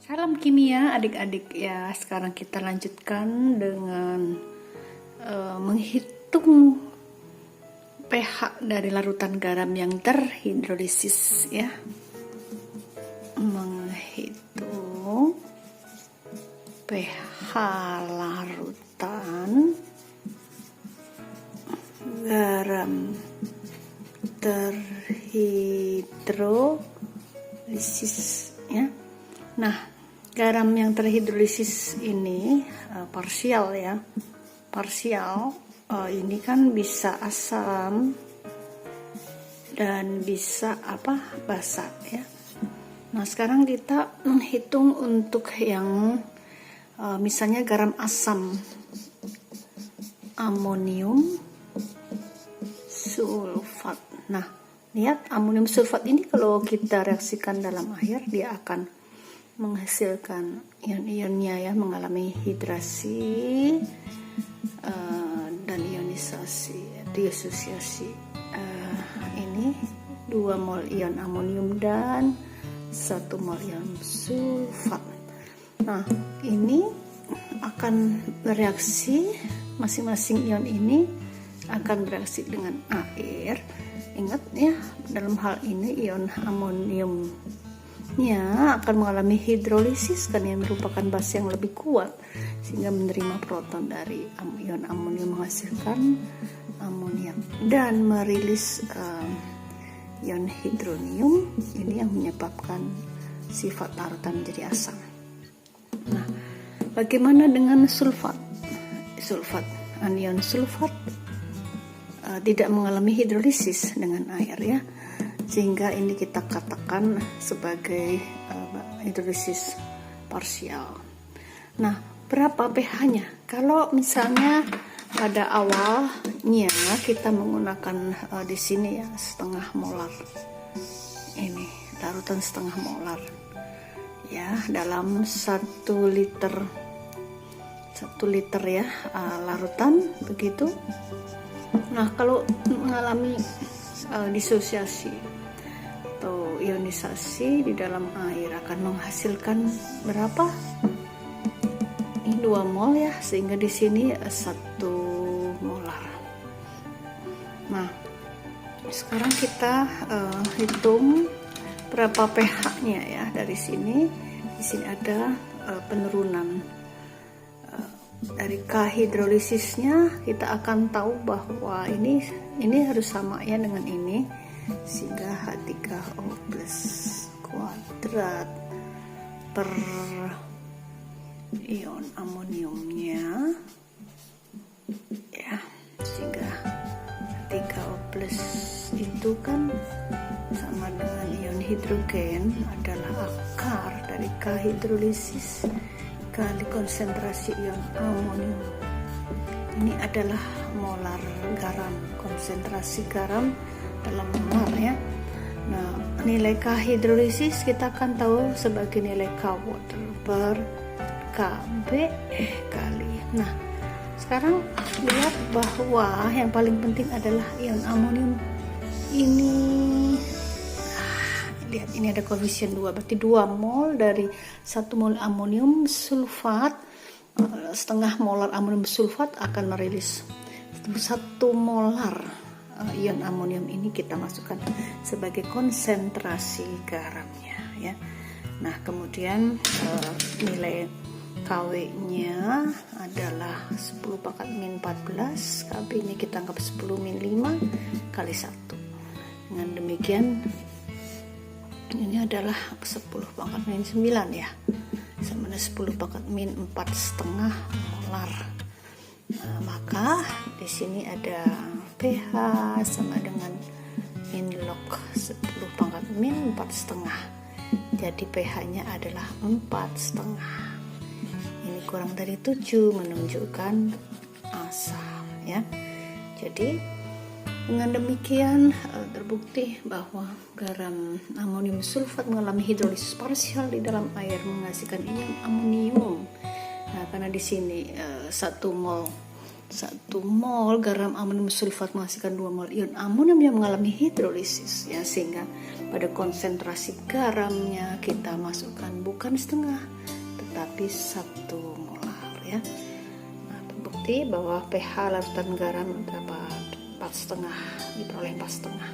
Salam kimia adik-adik ya. Sekarang kita lanjutkan dengan menghitung pH dari larutan garam yang terhidrolisis ya. Menghitung pH larutan garam terhidrolisis ya. Nah, garam yang terhidrolisis ini parsial ya. Parsial ini kan bisa asam dan bisa basa ya. Nah, sekarang kita menghitung untuk yang misalnya garam asam, amonium sulfat. Nah, lihat amonium sulfat ini kalau kita reaksikan dalam air dia akan menghasilkan ion-ionnya ya, mengalami hidrasi dan ionisasi, disosiasi. Ini 2 mol ion amonium dan 1 mol ion sulfat. Nah, ini akan bereaksi, masing-masing ion ini akan bereaksi dengan air. Ingat ya, dalam hal ini ion amonium akan mengalami hidrolisis karena yang merupakan basa yang lebih kuat sehingga menerima proton dari ion amonium menghasilkan amoniak dan merilis ion hidronium ini yang menyebabkan sifat larutan menjadi asam. Nah, bagaimana dengan sulfat? Anion sulfat tidak mengalami hidrolisis dengan air ya, sehingga ini kita katakan sebagai hidrolisis parsial. Nah, berapa pH-nya? Kalau misalnya pada awalnya kita menggunakan di sini ya setengah molar. Ini larutan setengah molar. Ya, dalam 1 liter ya larutan begitu. Nah, kalau mengalami disosiasi atau ionisasi di dalam air akan menghasilkan berapa? Ini 2 mol ya, sehingga di sini 1 molar. Nah, sekarang kita hitung berapa pH-nya ya dari sini. Di sini ada penurunan dari K hidrolisisnya. Kita akan tahu bahwa ini harus sama ya dengan ini, sehingga H3O plus kuadrat per ion amoniumnya ya, sehingga H3O plus itu kan sama dengan ion hidrogen adalah akar dari K hidrolisis kali konsentrasi ion amonium. Ini adalah molar garam, konsentrasi garam dalam molar ya. Nah, nilai K hidrolisis kita akan tahu sebagai nilai K water per Kb kali. Nah, sekarang lihat bahwa yang paling penting adalah ion amonium ini. Lihat, ini ada koefisien 2, berarti 2 mol dari 1 mol amonium sulfat, setengah molar amonium sulfat akan merilis 1 molar ion amonium. Ini kita masukkan sebagai konsentrasi garamnya ya. Nah, kemudian nilai KW-nya adalah 10 pangkat min 14, KB-nya kita anggap 10 min 5 kali 1. Dengan demikian ini adalah 10 pangkat min 9 ya, sama dengan 10 pangkat min 4,5 molar. Nah, maka di sini ada pH sama dengan min log 10 pangkat min 4,5. Jadi pH-nya adalah 4,5. Ini kurang dari 7 menunjukkan asam ya. Jadi dengan demikian terbukti bahwa garam amonium sulfat mengalami hidrolisis parsial di dalam air menghasilkan ion amonium. Nah, karena di sini 1 mol 1 mol garam amonium sulfat menghasilkan 2 mol ion amonium yang mengalami hidrolisis, ya, sehingga pada konsentrasi garamnya kita masukkan bukan setengah tetapi 1 molar, ya. Nah, terbukti bahwa pH larutan garam dapat 4,5, diperoleh 4,5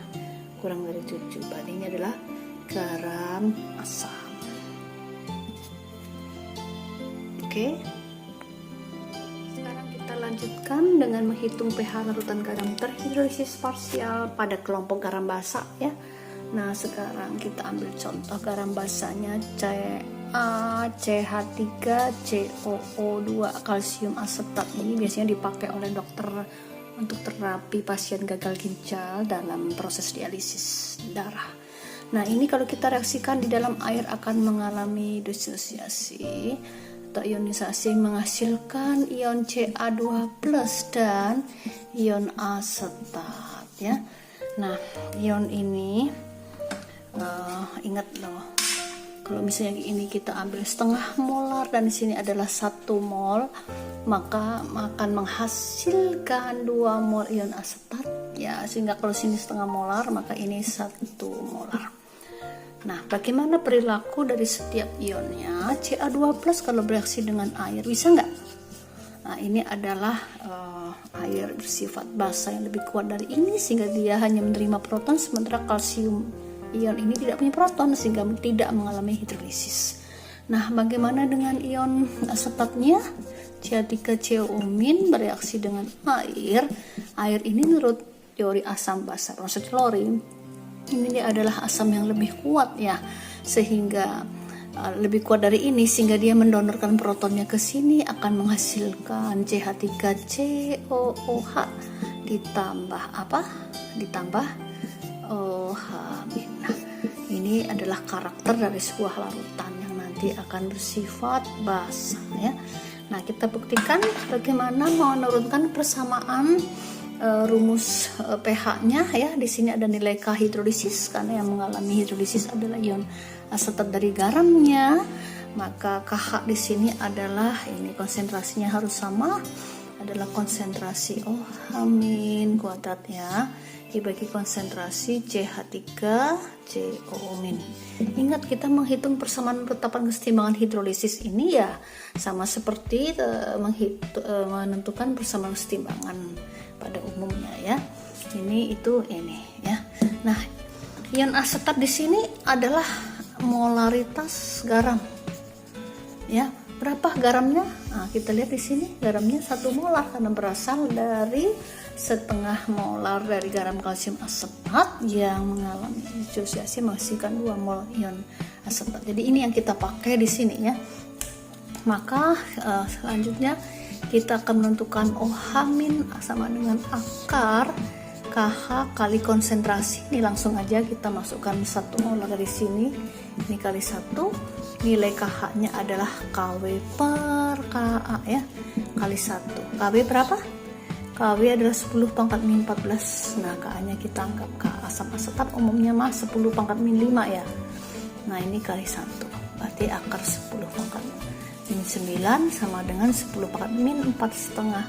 kurang dari 7, bandingnya adalah garam asam. Oke, sekarang kita lanjutkan dengan menghitung pH larutan garam terhidrolisis parsial pada kelompok garam basa, ya. Nah, sekarang kita ambil contoh garam basanya CaCH3COO2 kalsium asetat. Ini biasanya dipakai oleh dokter untuk terapi pasien gagal ginjal dalam proses dialisis darah. Nah, ini kalau kita reaksikan di dalam air akan mengalami disosiasi atau ionisasi menghasilkan ion Ca2+ dan ion asetat, ya. Nah, ion ini ingat loh, kalau misalnya ini kita ambil setengah molar dan di sini adalah 1 mol, maka akan menghasilkan 2 mol ion asetat, ya, sehingga kalau sini setengah molar maka ini 1 molar. Nah, bagaimana perilaku dari setiap ionnya? Ca2+ kalau bereaksi dengan air bisa nggak? Nah, ini adalah air bersifat basa yang lebih kuat dari ini sehingga dia hanya menerima proton, sementara kalsium ion ini tidak punya proton sehingga tidak mengalami hidrolisis. Nah, bagaimana dengan ion asetatnya? Ca3COO- bereaksi dengan air. Air ini menurut teori asam basa klorine ini dia adalah asam yang lebih kuat, ya, sehingga lebih kuat dari ini sehingga dia mendonorkan protonnya ke sini akan menghasilkan CH3COOH ditambah apa? Ditambah OH. Nah, ini adalah karakter dari sebuah larutan yang nanti akan bersifat basa, ya. Nah, kita buktikan bagaimana menurunkan persamaan rumus pH-nya, ya. Di sini ada nilai K hidrolisis karena yang mengalami hidrolisis adalah ion asetat dari garamnya. Maka KH di sini adalah ini konsentrasinya harus sama, adalah konsentrasi OH- kuadrat, ya, dibagi konsentrasi CH3COO-. Ingat, kita menghitung persamaan penetapan kesetimbangan hidrolisis ini ya sama seperti menentukan persamaan kesetimbangan pada umumnya, ya. Ini ya. Nah, ion asetat di sini adalah molaritas garam, ya. Berapa garamnya? Nah, kita lihat di sini garamnya 1 molar karena berasal dari setengah molar dari garam kalsium asetat yang mengalami disosiasi menghasilkan 2 mol ion asetat. Jadi ini yang kita pakai di sini, ya. Maka selanjutnya kita akan menentukan OH- sama dengan akar KH kali konsentrasi. Ini langsung aja kita masukkan 1 molar dari sini. Ini kali 1. Nilai KH-nya adalah KW per KA, ya. Kali 1. KW berapa? KW adalah 10⁻⁴. Nah, KA-nya kita anggap K asam asetat umumnya 10⁻⁵, ya. Nah, ini kali 1. Berarti akar 10⁻⁹ sama dengan 10⁻⁴,5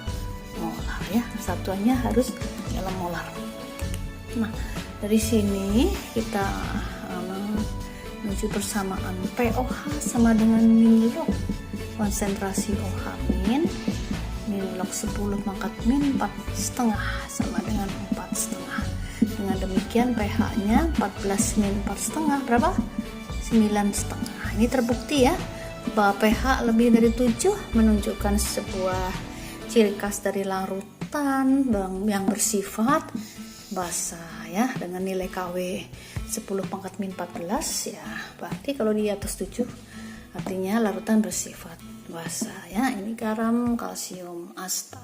molar, ya. Satuannya harus dalam molar. Nah, dari sini kita menuju persamaan POH sama dengan min log konsentrasi OH- min log 10⁻⁴,5 sama dengan 4,5. Dengan demikian pH-nya 14-4,5 berapa? 9,5. Ini terbukti, ya, bahwa pH lebih dari 7 menunjukkan sebuah ciri khas dari larutan yang bersifat basa, ya, dengan nilai KW 10⁻⁴, ya. Berarti kalau di atas 7 artinya larutan bersifat basa, ya. Ini garam kalsium asetat.